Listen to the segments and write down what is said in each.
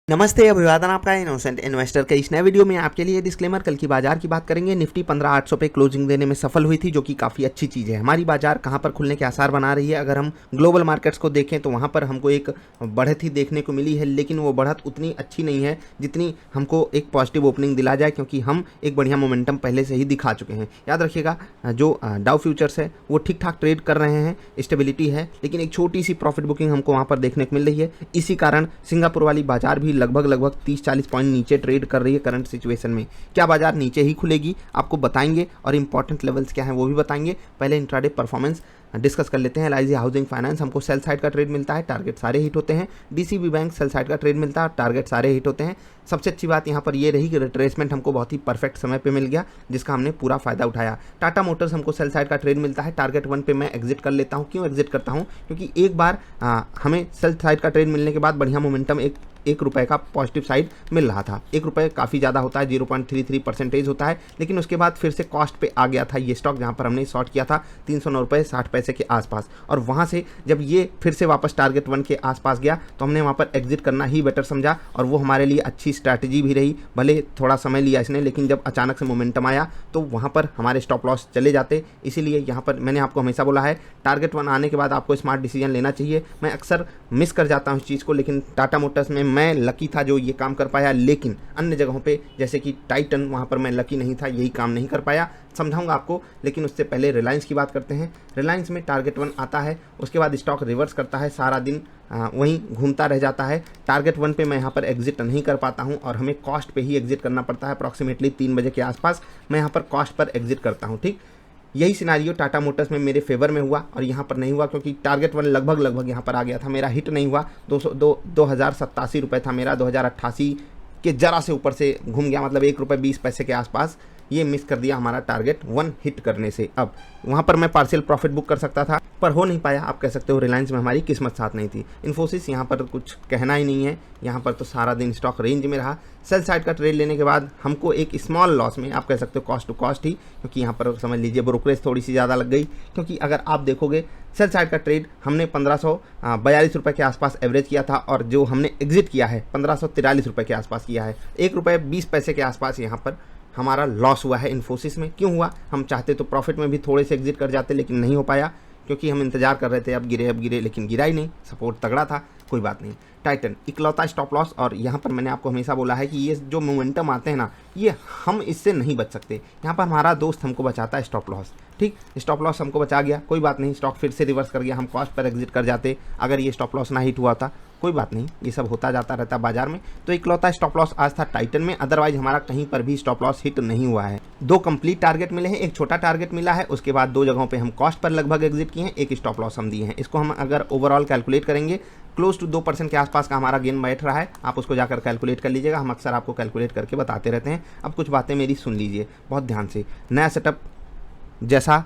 नमस्ते, अभिवादन आपका इनोसेंट इन्वेस्टर के इस नए वीडियो में आपके लिए डिस्क्लेमर। कल की बाजार की बात करेंगे। निफ्टी 15,800 पे क्लोजिंग देने में सफल हुई थी, जो कि काफ़ी अच्छी चीज़ है। हमारी बाजार कहां पर खुलने के आसार बना रही है। अगर हम ग्लोबल मार्केट्स को देखें तो वहां पर हमको एक बढ़त ही देखने को मिली है, लेकिन वो बढ़त उतनी अच्छी नहीं है जितनी हमको एक पॉजिटिव ओपनिंग दिला जाए, क्योंकि हम एक बढ़िया मोमेंटम पहले से ही दिखा चुके हैं। याद रखिएगा, जो डाउ फ्यूचर्स है वो ठीक ठाक ट्रेड कर रहे हैं, स्टेबिलिटी है, लेकिन एक छोटी सी प्रॉफिट बुकिंग हमको वहाँ पर देखने को मिल रही है। इसी कारण सिंगापुर वाली बाजार भी लगभग 30-40 पॉइंट नीचे ट्रेड कर रही है करंट सिचुएशन में। क्या बाजार नीचे ही खुलेगी, आपको बताएंगे, और इंपॉर्टेंट लेवल्स क्या हैं वो भी बताएंगे। पहले इंट्राडे परफॉर्मेंस डिस्कस कर लेते हैं। एलआईसी हाउसिंग फाइनेंस हमको सेल साइड का ट्रेड मिलता है, टारगेट सारे हिट होते हैं। डीसीबी बैंक सेल साइड का ट्रेड मिलता है, टारगेट सारे हिट होते हैं। सबसे अच्छी बात यहाँ पर ये रही कि रिट्रेसमेंट हमको बहुत ही परफेक्ट समय पे मिल गया, जिसका हमने पूरा फायदा उठाया। टाटा मोटर्स हमको सेल साइड का ट्रेड मिलता है, टारगेट 1 पे मैं एग्जिट कर लेता हूँ। क्यों एग्जिट करता हूँ? क्योंकि एक बार हमें सेल साइड का ट्रेड मिलने के बाद बढ़िया मोमेंटम एक रुपये का पॉजिटिव साइड मिल रहा था। 1 रुपये काफ़ी ज़्यादा होता है, 0.33% होता है, लेकिन उसके बाद फिर से कॉस्ट पे आ गया था ये स्टॉक, जहाँ पर हमने शॉर्ट किया था 309 रुपये 60 पैसे के आसपास। और वहाँ से जब ये फिर से वापस टारगेट 1 के आसपास गया तो हमने वहाँ पर एग्जिट करना ही बेटर समझा, और वो हमारे लिए अच्छी स्ट्रैटेजी भी रही। भले थोड़ा समय लिया इसने, लेकिन जब अचानक से मोमेंटम आया तो वहाँ पर हमारे स्टॉप लॉस चले जाते। इसीलिए यहाँ पर मैंने आपको हमेशा बोला है, टारगेट 1 आने के बाद आपको स्मार्ट डिसीजन लेना चाहिए। मैं अक्सर मिस कर जाता हूँ इस चीज़ को, लेकिन टाटा मोटर्स में मैं लकी था जो ये काम कर पाया, लेकिन अन्य जगहों पे जैसे कि टाइटन, वहाँ पर मैं लकी नहीं था, यही काम नहीं कर पाया। समझाऊंगा आपको, लेकिन उससे पहले रिलायंस की बात करते हैं। रिलायंस में टारगेट 1 आता है, उसके बाद स्टॉक रिवर्स करता है, सारा दिन वहीं घूमता रह जाता है। टारगेट 1 पे मैं यहाँ पर एग्जिट नहीं कर पाता हूँ, और हमें कॉस्ट पे ही एग्जिट करना पड़ता है। अप्रॉक्सीमेटली 3 बजे के आसपास मैं यहाँ पर कॉस्ट पर एग्जिट करता हूँ। ठीक, यही सिनारियो टाटा मोटर्स में मेरे फेवर में हुआ, और यहाँ पर नहीं हुआ, क्योंकि टारगेट 1 लगभग यहाँ पर आ गया था, मेरा हिट नहीं हुआ। 2087 रुपये था मेरा, 2088 के जरा से ऊपर से घूम गया, मतलब 1 रुपये 20 पैसे के आसपास ये मिस कर दिया हमारा टारगेट 1 हिट करने से। अब वहाँ पर मैं पार्शियल प्रॉफिट बुक कर सकता था, पर हो नहीं पाया। आप कह सकते हो रिलायंस में हमारी किस्मत साथ नहीं थी। इन्फोसिस यहाँ पर कुछ कहना ही नहीं है, यहाँ पर तो सारा दिन स्टॉक रेंज में रहा। सेल साइड का ट्रेड लेने के बाद हमको एक स्मॉल लॉस में, आप कह सकते हो कॉस्ट टू कॉस्ट ही, क्योंकि यहाँ पर समझ लीजिए ब्रोकरेज थोड़ी सी ज़्यादा लग गई। क्योंकि अगर आप देखोगे सेल साइड का ट्रेड हमने 1542 रुपये के आसपास एवरेज किया था, और जो हमने एग्जिट किया है 1543 रुपये के आसपास किया है। 1 रुपये 20 पैसे के आसपास यहाँ पर हमारा लॉस हुआ है इन्फोसिस में। क्यों हुआ? हम चाहते तो प्रॉफिट में भी थोड़े से एग्जिट कर जाते, लेकिन नहीं हो पाया, क्योंकि हम इंतजार कर रहे थे अब गिरे, लेकिन गिरा ही नहीं। सपोर्ट तगड़ा था, कोई बात नहीं। टाइटन इकलौता स्टॉप लॉस, और यहाँ पर मैंने आपको हमेशा बोला है कि ये जो मोमेंटम आते हैं ना, ये हम इससे नहीं बच सकते। यहाँ पर हमारा दोस्त हमको बचाता है स्टॉप लॉस। ठीक, स्टॉप लॉस हमको बचा गया, कोई बात नहीं। स्टॉक फिर से रिवर्स कर गया, हम कॉस्ट पर एग्जिट कर जाते। अगर ये स्टॉप लॉस ना हिट हुआ था, कोई बात नहीं, ये सब होता जाता रहता बाजार में। तो इकलौता स्टॉप लॉस आज था टाइटन में, अदरवाइज हमारा कहीं पर भी स्टॉप लॉस हिट नहीं हुआ है। 2 कंप्लीट टारगेट मिले हैं, एक छोटा टारगेट मिला है, उसके बाद 2 जगहों पे हम कॉस्ट पर लगभग एग्जिट किए हैं, एक स्टॉप लॉस हम दिए हैं। इसको हम अगर ओवरऑल कैलकुलेट करेंगे, क्लोज टू 2% के आसपास का हमारा गेन बैठ रहा है। आप उसको जाकर कैलकुलेट कर लीजिएगा, हम अक्सर आपको कैलकुलेट करके बताते रहते हैं। अब कुछ बातें मेरी सुन लीजिए बहुत ध्यान से। नया सेटअप जैसा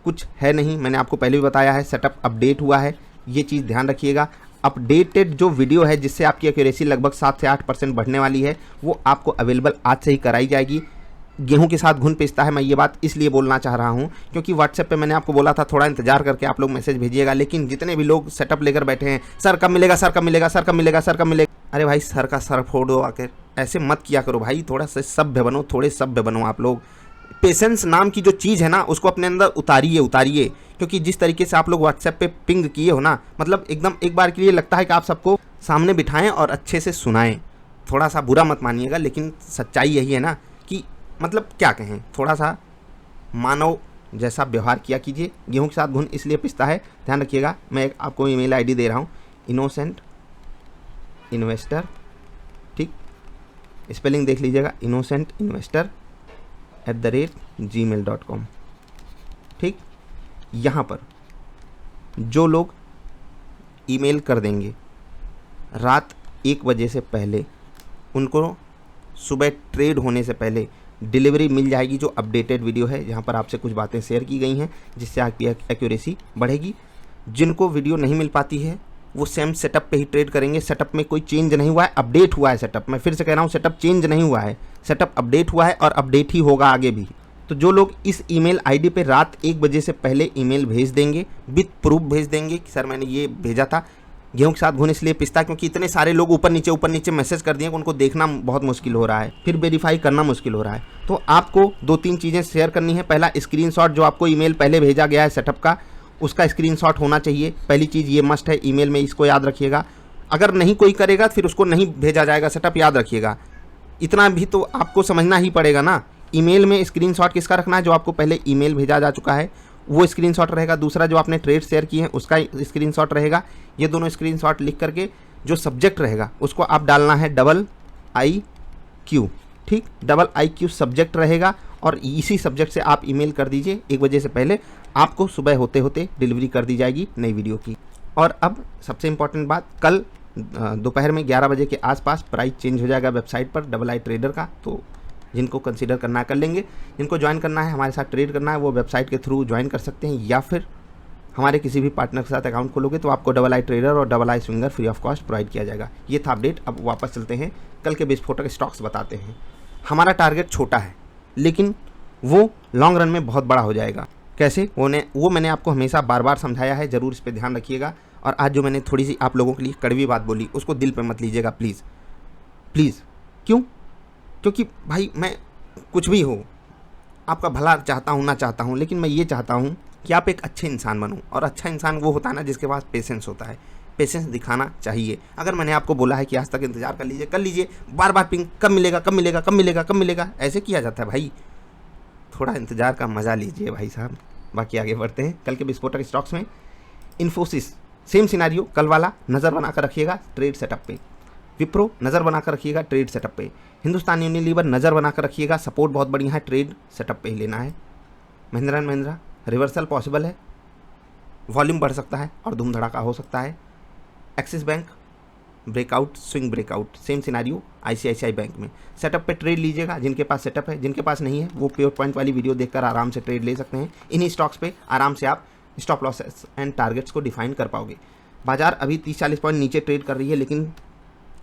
कुछ है नहीं, मैंने आपको पहले भी बताया है, सेटअप अपडेट हुआ है, ये चीज़ ध्यान रखिएगा। अपडेटेड जो वीडियो है जिससे आपकी एक्यूरेसी लगभग 7 से 8% बढ़ने वाली है, वो आपको अवेलेबल आज से ही कराई जाएगी। गेहूं के साथ घुन पिसता है, मैं ये बात इसलिए बोलना चाह रहा हूं क्योंकि व्हाट्सएप पे मैंने आपको बोला था थोड़ा इंतजार करके आप लोग मैसेज भेजिएगा, लेकिन जितने भी लोग सेटअप लेकर बैठे हैं, सर कब मिलेगा, सर कब मिलेगा, सर कब मिलेगा, सर कब मिलेगा। अरे भाई, सर का सर फोड़ो आकर, ऐसे मत किया करो भाई, थोड़ा सा सभ्य बनो, थोड़े सभ्य बनो आप लोग। पेशेंस नाम की जो चीज़ है ना, उसको अपने अंदर उतारिए, क्योंकि जिस तरीके से आप लोग व्हाट्सएप पे पिंग किए हो ना, मतलब एकदम एक बार के लिए लगता है कि आप सबको सामने बिठाएं और अच्छे से सुनाएं। थोड़ा सा बुरा मत मानिएगा, लेकिन सच्चाई यही है ना कि मतलब क्या कहें, थोड़ा सा मानव जैसा व्यवहार किया कीजिए। गेहूं के साथ घुन इसलिए पिसता है, ध्यान रखिएगा। मैं एक आपको ईमेल आईडी दे रहा हूं, इनोसेंट इन्वेस्टर, ठीक, स्पेलिंग देख लीजिएगा, innocent investor@gmail.com। ठीक, यहाँ पर जो लोग ईमेल कर देंगे रात 1 बजे से पहले, उनको सुबह ट्रेड होने से पहले डिलीवरी मिल जाएगी, जो अपडेटेड वीडियो है, जहाँ पर आपसे कुछ बातें शेयर की गई हैं जिससे आपकी एक्यूरेसी बढ़ेगी। जिनको वीडियो नहीं मिल पाती है वो सेम सेटअप पे ही ट्रेड करेंगे। सेटअप में कोई चेंज नहीं हुआ है, अपडेट हुआ है सेटअप। मैं फिर से कह रहा हूँ, सेटअप चेंज नहीं हुआ है, सेटअप अपडेट हुआ है और अपडेट ही होगा आगे भी। तो जो लोग इस ईमेल आईडी पे रात 1 बजे से पहले ईमेल भेज देंगे, विथ प्रूफ भेज देंगे कि सर मैंने ये भेजा था, गेहूं के साथ घुन इसलिए पिस्ता क्योंकि इतने सारे लोग ऊपर नीचे मैसेज कर दिए कि उनको देखना बहुत मुश्किल हो रहा है, फिर वेरीफाई करना मुश्किल हो रहा है। तो आपको 2-3 चीज़ें शेयर करनी है। पहला, स्क्रीनशॉट जो आपको ईमेल पहले भेजा गया है सेटअप का, उसका स्क्रीनशॉट होना चाहिए। पहली चीज़ ये मस्ट है ईमेल में, इसको याद रखिएगा। अगर नहीं कोई करेगा फिर उसको नहीं भेजा जाएगा सेटअप, याद रखिएगा। इतना भी तो आपको समझना ही पड़ेगा ना। ईमेल में स्क्रीनशॉट किसका रखना है? जो आपको पहले ईमेल भेजा जा चुका है वो स्क्रीनशॉट रहेगा। दूसरा, जो आपने ट्रेड शेयर किए हैं उसका स्क्रीनशॉट रहेगा। ये दोनों स्क्रीनशॉट लिख करके जो सब्जेक्ट रहेगा उसको आप डालना है IQ, ठीक, IQ सब्जेक्ट रहेगा और इसी सब्जेक्ट से आप ईमेल कर दीजिए 1 बजे से पहले। आपको सुबह होते होते डिलीवरी कर दी जाएगी नई वीडियो की। और अब सबसे इम्पॉर्टेंट बात, कल दोपहर में 11 बजे के आसपास प्राइस चेंज हो जाएगा वेबसाइट पर आई ट्रेडर का। तो जिनको कंसीडर करना है कर लेंगे, जिनको ज्वाइन करना है हमारे साथ ट्रेड करना है वो वेबसाइट के थ्रू ज्वाइन कर सकते हैं, या फिर हमारे किसी भी पार्टनर के साथ अकाउंट खोलोगे तो आपको आई ट्रेडर और I swinger free of cost provide किया जाएगा। ये था अपडेट। अब वापस चलते हैं, कल के विस्फोटक स्टॉक्स बताते हैं। हमारा टारगेट छोटा है लेकिन वो लॉन्ग रन में बहुत बड़ा हो जाएगा। कैसे? वो मैंने आपको हमेशा बार बार समझाया है, ज़रूर इस पर ध्यान रखिएगा। और आज जो मैंने थोड़ी सी आप लोगों के लिए कड़वी बात बोली उसको दिल पे मत लीजिएगा प्लीज़ प्लीज़। क्यों? क्योंकि भाई मैं कुछ भी हो, आपका भला चाहता हूँ ना चाहता हूँ, लेकिन मैं ये चाहता हूँ कि आप एक अच्छे इंसान बनो। और अच्छा इंसान वो होता है ना जिसके पास पेशेंस होता है। पेशेंस दिखाना चाहिए। अगर मैंने आपको बोला है कि आज तक इंतजार कर लीजिए, बार बार पिंग कब मिलेगा कब मिलेगा कब मिलेगा कब मिलेगा, ऐसे किया जाता है भाई। थोड़ा इंतजार का मज़ा लीजिए भाई साहब। बाकी आगे बढ़ते हैं। कल के विस्फोटक स्टॉक्स में इन्फोसिस, सेम सिनेरियो कल वाला, नज़र बनाकर रखिएगा ट्रेड सेटअप पे। विप्रो नज़र बनाकर रखिएगा ट्रेड सेटअप पे। हिंदुस्तान यूनिलीवर नज़र बनाकर रखिएगा, सपोर्ट बहुत बढ़िया है, ट्रेड सेटअप पे ही लेना है। Mahindra and Mahindra reversal possible है, वॉल्यूम बढ़ सकता है और धूम धड़ाका हो सकता है। Axis bank breakout, swing breakout, same scenario ICICI bank में। सेटअप पे ट्रेड लीजिएगा जिनके पास सेटअप है, जिनके पास नहीं है वो प्योर पॉइंट वाली वीडियो देखकर आराम से ट्रेड ले सकते हैं। इन्हीं स्टॉक्स पे आराम से आप स्टॉप लॉसेस एंड टारगेट्स को डिफाइन कर पाओगे। बाजार अभी 30-40 पॉइंट नीचे ट्रेड कर रही है, लेकिन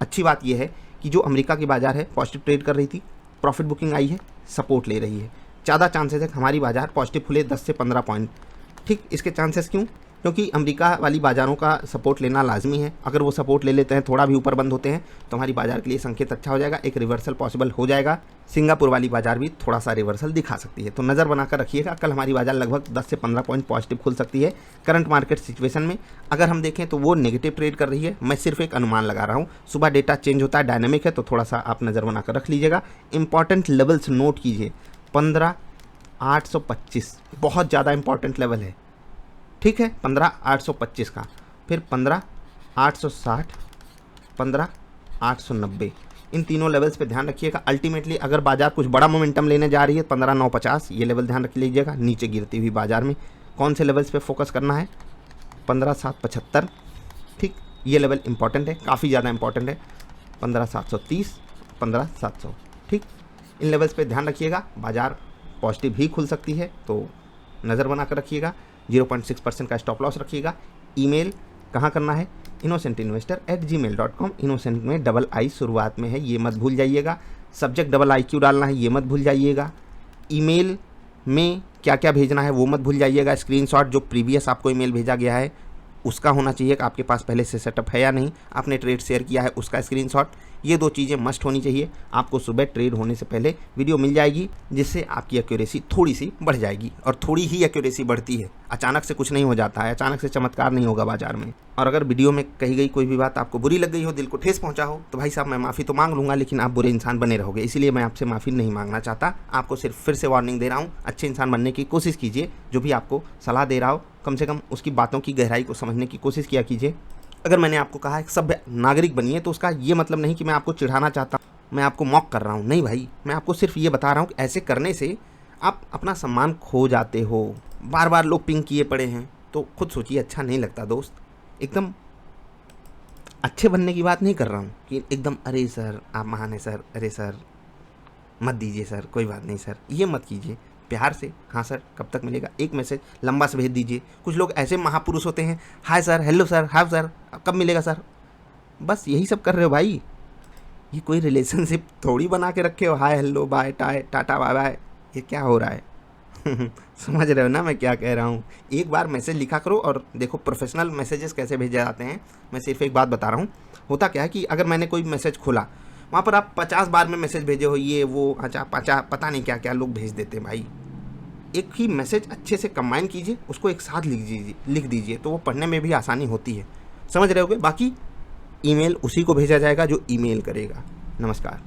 अच्छी बात यह है कि जो अमेरिका की बाजार है पॉजिटिव ट्रेड कर रही थी, प्रॉफिट बुकिंग आई है, सपोर्ट ले रही है। ज़्यादा चांसेस है हमारी बाजार पॉजिटिव खुले 10 से 15 पॉइंट। ठीक, इसके चांसेस क्यों? क्योंकि अमेरिका वाली बाज़ारों का सपोर्ट लेना लाजमी है। अगर वो सपोर्ट ले लेते हैं, थोड़ा भी ऊपर बंद होते हैं, तो हमारी बाज़ार के लिए संकेत अच्छा हो जाएगा, एक रिवर्सल पॉसिबल हो जाएगा। सिंगापुर वाली बाज़ार भी थोड़ा सा रिवर्सल दिखा सकती है, तो नज़र बनाकर रखिएगा। कल हमारी बाज़ार लगभग 10 से 15 पॉइंट पॉजिटिव खुल सकती है। करंट मार्केट सिचुएशन में अगर हम देखें तो वो नेगेटिव ट्रेड कर रही है। मैं सिर्फ एक अनुमान लगा रहा हूँ, सुबह डेटा चेंज होता है, डायनेमिक है, तो थोड़ा सा आप नज़र बनाकर रख लीजिएगा। इंपॉर्टेंट लेवल्स नोट कीजिए, 15,825 बहुत ज़्यादा इंपॉर्टेंट लेवल है। ठीक है, 15,825 का, फिर 15,860, 15,890, इन तीनों लेवल्स पे ध्यान रखिएगा। अल्टीमेटली अगर बाजार कुछ बड़ा मोमेंटम लेने जा रही है 15,950, ये लेवल ध्यान रख लीजिएगा। नीचे गिरती हुई बाजार में कौन से लेवल्स पे फोकस करना है? 15,775, ठीक, ये लेवल इंपॉर्टेंट है, काफ़ी ज़्यादा इंपॉर्टेंट है। 15,730, 15,700, ठीक, इन लेवल्स पे ध्यान रखिएगा। बाजार पॉजिटिव ही खुल सकती है, तो नज़र बना कर रखिएगा। 0.6% का स्टॉप लॉस रखिएगा। ईमेल कहाँ करना है? innocentinvestor@gmail.com। इनोसेंट में II शुरुआत में है, ये मत भूल जाइएगा। सब्जेक्ट IQ डालना है, ये मत भूल जाइएगा। ईमेल में क्या क्या भेजना है वो मत भूल जाइएगा। स्क्रीनशॉट जो प्रीवियस आपको ईमेल भेजा गया है उसका होना चाहिए कि आपके पास पहले से सेटअप है या नहीं, आपने ट्रेड शेयर किया है उसका स्क्रीनशॉट, ये 2 चीज़ें मस्ट होनी चाहिए। आपको सुबह ट्रेड होने से पहले वीडियो मिल जाएगी, जिससे आपकी एक्यूरेसी थोड़ी सी बढ़ जाएगी। और थोड़ी ही एक्यूरेसी बढ़ती है, अचानक से कुछ नहीं हो जाता है, अचानक से चमत्कार नहीं होगा बाजार में। और अगर वीडियो में कही गई कोई भी बात आपको बुरी लग गई हो, दिल को ठेस पहुंचा हो, तो भाई साहब मैं माफ़ी तो मांग लूँगा, लेकिन आप बुरे इंसान बने रहोगे, इसीलिए मैं आपसे माफ़ी नहीं मांगना चाहता। आपको सिर्फ फिर से वार्निंग दे रहा हूँ, अच्छे इंसान बनने की कोशिश कीजिए। जो भी आपको सलाह दे रहा हो कम से कम उसकी बातों की गहराई को समझने की कोशिश किया कीजिए। अगर मैंने आपको कहा है सभ्य नागरिक बनिए, तो उसका ये मतलब नहीं कि मैं आपको चिढ़ाना चाहता हूँ, मैं आपको मॉक कर रहा हूँ, नहीं भाई। मैं आपको सिर्फ ये बता रहा हूँ कि ऐसे करने से आप अपना सम्मान खो जाते हो। बार बार लोग पिंग किए पड़े हैं, तो खुद सोचिए, अच्छा नहीं लगता दोस्त। एकदम अच्छे बनने की बात नहीं कर रहा हूँ कि एकदम अरे सर आप महान है सर, अरे सर मत दीजिए सर, कोई बात नहीं सर, ये मत कीजिए। प्यार से, हाँ सर कब तक मिलेगा, एक मैसेज लंबा से भेज दीजिए। कुछ लोग ऐसे महापुरुष होते हैं, hi sir, hello sir, hi sir, कब मिलेगा सर, बस यही सब कर रहे हो भाई। ये कोई रिलेशनशिप थोड़ी बना के रखे हो, hi hello bye tata bye bye, ये क्या हो रहा है? समझ रहे हो ना मैं क्या कह रहा हूँ। एक बार मैसेज लिखा करो और देखो प्रोफेशनल मैसेजेस कैसे भेजे जाते हैं। मैं सिर्फ एक बात बता रहा हूँ। होता क्या है कि अगर मैंने कोई मैसेज खोला, वहाँ पर आप 50 बार में मैसेज भेजे हो, ये वो अच्छा पता नहीं क्या क्या लोग भेज देते हैं भाई। एक ही मैसेज अच्छे से कंबाइन कीजिए, उसको एक साथ लिख दीजिए, तो वो पढ़ने में भी आसानी होती है। समझ रहे होगे। बाकी ईमेल उसी को भेजा जाएगा जो ईमेल करेगा। नमस्कार।